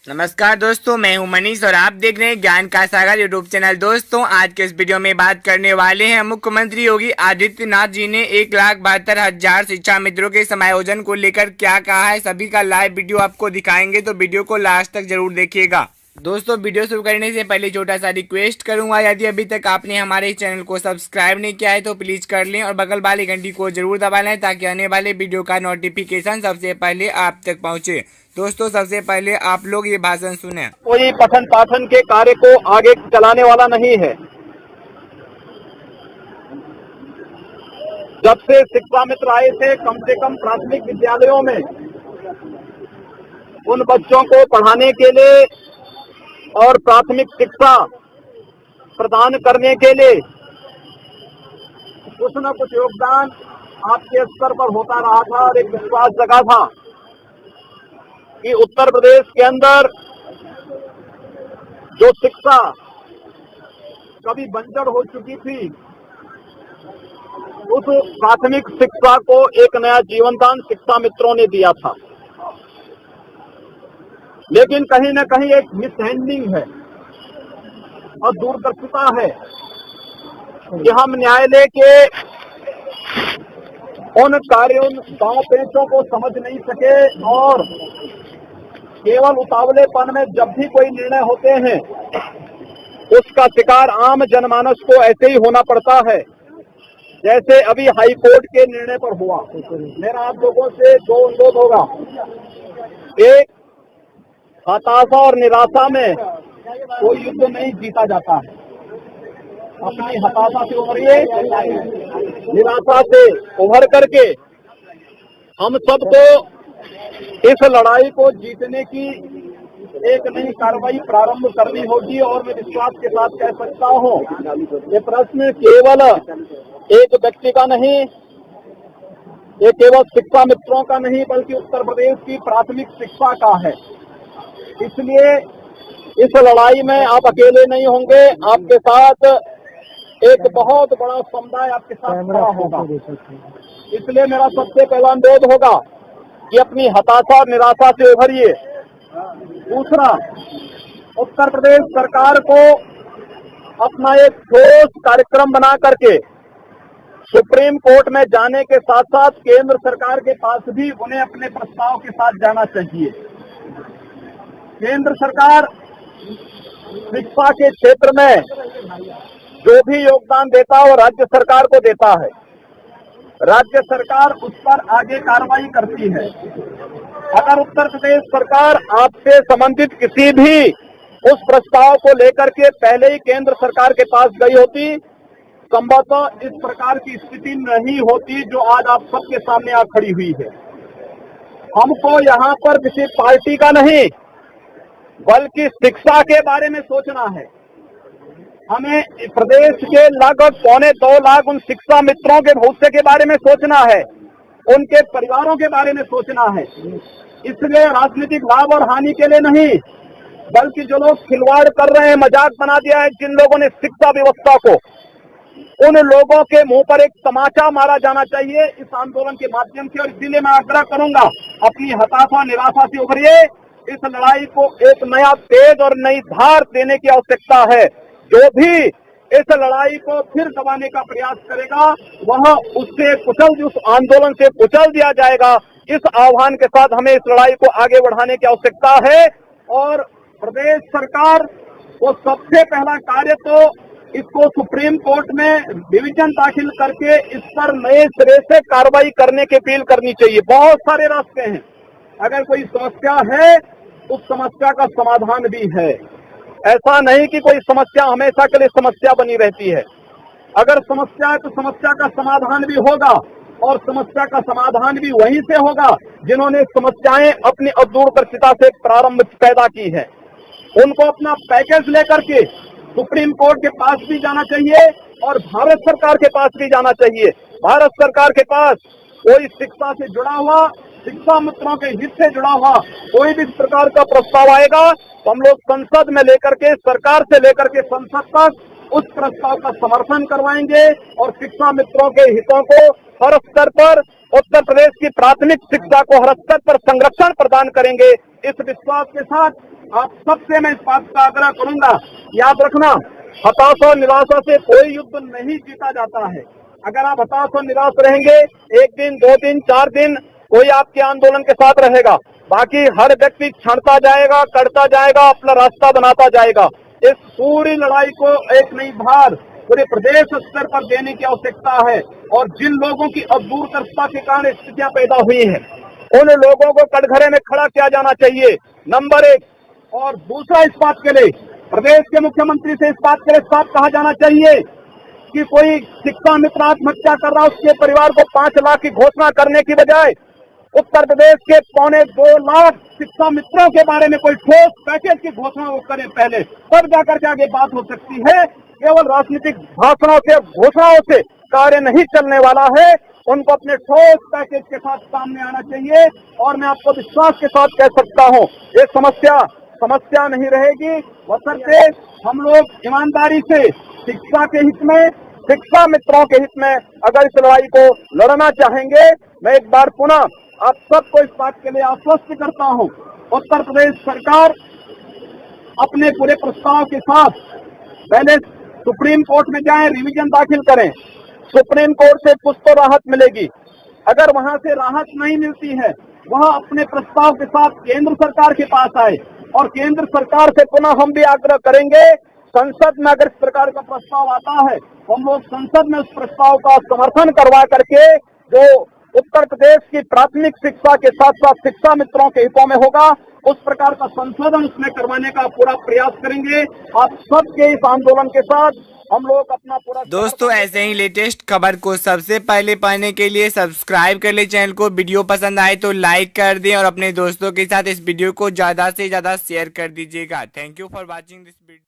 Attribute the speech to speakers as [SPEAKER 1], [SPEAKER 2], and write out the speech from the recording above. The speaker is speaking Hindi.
[SPEAKER 1] नमस्कार दोस्तों, मैं हूं मनीष और आप देख रहे हैं ज्ञान का सागर यूट्यूब चैनल। दोस्तों, आज के इस वीडियो में बात करने वाले हैं मुख्यमंत्री योगी आदित्यनाथ जी ने 1,72,000 शिक्षा मित्रों के समायोजन को लेकर क्या कहा है। सभी का लाइव वीडियो आपको दिखाएंगे, तो वीडियो को लास्ट तक जरूर देखिएगा। दोस्तों, वीडियो शुरू करने से पहले छोटा सा रिक्वेस्ट करूंगा, यदि अभी तक आपने हमारे चैनल को सब्सक्राइब नहीं किया है तो प्लीज कर लें और बगल वाली घंटी को जरूर दबा लें ताकि आने वाले वीडियो का नोटिफिकेशन सबसे पहले आप तक पहुंचे। दोस्तों, सबसे पहले आप लोग ये भाषण सुने।
[SPEAKER 2] कोई पठन पाठन के कार्य को आगे चलाने वाला नहीं है। जब से शिक्षा मित्र आए थे, कम से कम प्राथमिक विद्यालयों में उन बच्चों को पढ़ाने के लिए और प्राथमिक शिक्षा प्रदान करने के लिए कुछ न कुछ योगदान आपके स्तर पर होता रहा था और एक विश्वास जगा था कि उत्तर प्रदेश के अंदर जो शिक्षा कभी बंजर हो चुकी थी, उस प्राथमिक शिक्षा को एक नया जीवनदान शिक्षा मित्रों ने दिया था। लेकिन कहीं न कहीं एक मिसहैंडलिंग है और दूरदर्शिता है कि हम न्यायालय के उन कार्यों दांव पेचों को समझ नहीं सके और केवल उतावलेपन में जब भी कोई निर्णय होते हैं उसका शिकार आम जनमानस को ऐसे ही होना पड़ता है जैसे अभी हाई कोर्ट के निर्णय पर हुआ। मेरा आप लोगों से दो अनुरोध होगा। एक, हताशा और निराशा में कोई युद्ध नहीं जीता जाता है। अपनी हताशा से उभरिए, निराशा से उभर करके हम सबको इस लड़ाई को जीतने की एक नई कार्रवाई प्रारंभ करनी होगी। और मैं विश्वास के साथ कह सकता हूँ, ये प्रश्न केवल एक व्यक्ति का नहीं, ये केवल शिक्षा मित्रों का नहीं, बल्कि उत्तर प्रदेश की प्राथमिक शिक्षा का है। इसलिए इस लड़ाई में आप अकेले नहीं होंगे, आपके साथ एक बहुत बड़ा समुदाय आपके साथ खड़ा होगा। इसलिए मेरा सबसे पहला अनुरोध होगा कि अपनी हताशा और निराशा से उभरिए। दूसरा, उत्तर प्रदेश सरकार को अपना एक ठोस कार्यक्रम बना करके सुप्रीम कोर्ट में जाने के साथ साथ केंद्र सरकार के पास भी उन्हें अपने प्रस्ताव के साथ जाना चाहिए। केंद्र सरकार शिक्षा के क्षेत्र में जो भी योगदान देता है वो राज्य सरकार को देता है। राज्य सरकार उस पर आगे कार्रवाई करती है। अगर उत्तर प्रदेश सरकार आपसे संबंधित किसी भी उस प्रस्ताव को लेकर के पहले ही केंद्र सरकार के पास गई होती, संभवतः इस प्रकार की स्थिति नहीं होती जो आज आप सबके सामने आ खड़ी हुई है। हमको यहाँ पर किसी पार्टी का नहीं, बल्कि शिक्षा के बारे में सोचना है। हमें प्रदेश के लगभग 2.25 लाख उन शिक्षा मित्रों के भविष्य के बारे में सोचना है, उनके परिवारों के बारे में सोचना है। इसलिए राजनीतिक लाभ और हानि के लिए नहीं, बल्कि जो लोग खिलवाड़ कर रहे हैं, मजाक बना दिया है जिन लोगों ने शिक्षा व्यवस्था को, उन लोगों के मुंह पर एक तमाचा मारा जाना चाहिए इस आंदोलन के माध्यम से। और इसीलिए मैं आग्रह करूंगा, अपनी हताशा निराशा से उभरिए। इस लड़ाई को एक नया तेज और नई धार देने की आवश्यकता है। जो भी इस लड़ाई को फिर दबाने का प्रयास करेगा वह उससे कुचल, उस आंदोलन से कुचल दिया जाएगा। इस आह्वान के साथ हमें इस लड़ाई को आगे बढ़ाने की आवश्यकता है। और प्रदेश सरकार को सबसे पहला कार्य तो इसको सुप्रीम कोर्ट में डिवीजन दाखिल करके इस पर नए सिरे से कार्रवाई करने की अपील करनी चाहिए। बहुत सारे रास्ते हैं, अगर कोई समस्या है उस समस्या का समाधान भी है। ऐसा नहीं कि कोई समस्या हमेशा के लिए समस्या बनी रहती है। अगर समस्या है तो समस्या का समाधान भी होगा, और समस्या का समाधान भी वहीं से होगा जिन्होंने समस्याएं अपनी अदूरदर्शिता से प्रारंभ पैदा की है। उनको अपना पैकेज लेकर के सुप्रीम कोर्ट के पास भी जाना चाहिए और भारत सरकार के पास भी जाना चाहिए। भारत सरकार के पास कोई शिक्षा से जुड़ा हुआ, शिक्षा मित्रों के हित से जुड़ा हुआ कोई भी इस प्रकार का प्रस्ताव आएगा तो हम लोग संसद में लेकर के, सरकार से लेकर के संसद तक उस प्रस्ताव का समर्थन करवाएंगे और शिक्षा मित्रों के हितों को हर स्तर पर, उत्तर प्रदेश की प्राथमिक शिक्षा को हर स्तर पर संरक्षण प्रदान करेंगे। इस विश्वास के साथ आप सबसे मैं इस बात का आग्रह करूंगा, याद रखना, हताशा और निराशा से कोई युद्ध नहीं जीता जाता है। अगर आप हताश और निराश रहेंगे, एक दिन, 2 दिन, 4 दिन कोई आपके आंदोलन के साथ रहेगा, बाकी हर व्यक्ति छांटता जाएगा, करता जाएगा, अपना रास्ता बनाता जाएगा। इस पूरी लड़ाई को एक नई धार पूरे प्रदेश स्तर पर देने की आवश्यकता है और जिन लोगों की अब दूरदर्शिता के कारण स्थितियां पैदा हुई हैं, उन लोगों को कटघरे में खड़ा किया जाना चाहिए, नंबर 1। और दूसरा, इस बात के लिए प्रदेश के मुख्यमंत्री से इस बात के लिए साफ कहा जाना चाहिए कि कोई शिक्षा मित्र आत्महत्या कर रहा है, उसके परिवार को 5 लाख की घोषणा करने की बजाय उत्तर प्रदेश के 2.25 लाख शिक्षा मित्रों के बारे में कोई ठोस पैकेज की घोषणा वो करें पहले, तब जाकर के आगे बात हो सकती है। केवल राजनीतिक भाषणों से, घोषणाओं से कार्य नहीं चलने वाला है। उनको अपने ठोस पैकेज के साथ सामने आना चाहिए और मैं आपको विश्वास के साथ कह सकता हूं, ये समस्या नहीं रहेगी, बशर्ते हम लोग ईमानदारी से शिक्षा के हित में, शिक्षा मित्रों के हित में अगर इस लड़ाई को लड़ना चाहेंगे। मैं एक बार पुनः आप सबको इस बात के लिए आश्वस्त करता हूं, उत्तर प्रदेश सरकार अपने पूरे प्रस्ताव के साथ पहले सुप्रीम कोर्ट में जाएं, रिवीजन दाखिल करें, सुप्रीम कोर्ट से कुछ तो राहत मिलेगी। अगर वहां से राहत नहीं मिलती है, वहां अपने प्रस्ताव के साथ केंद्र सरकार के पास आए और केंद्र सरकार से पुनः हम भी आग्रह करेंगे, संसद में अगर इस प्रकार का प्रस्ताव आता है, हम लोग संसद में उस प्रस्ताव का समर्थन करवा करके जो उत्तर प्रदेश की प्राथमिक शिक्षा के साथ साथ शिक्षा मित्रों के हितों में होगा, उस प्रकार का संशोधन उसमें करवाने का पूरा प्रयास करेंगे। आप सबके इस आंदोलन के साथ हम लोग अपना पूरा।
[SPEAKER 1] दोस्तों, ऐसे ही लेटेस्ट खबर को सबसे पहले पाने के लिए सब्सक्राइब कर ले चैनल को। वीडियो पसंद आए तो लाइक कर दें और अपने दोस्तों के साथ इस वीडियो को ज्यादा से ज्यादा शेयर कर दीजिएगा। Thank you for watching this video.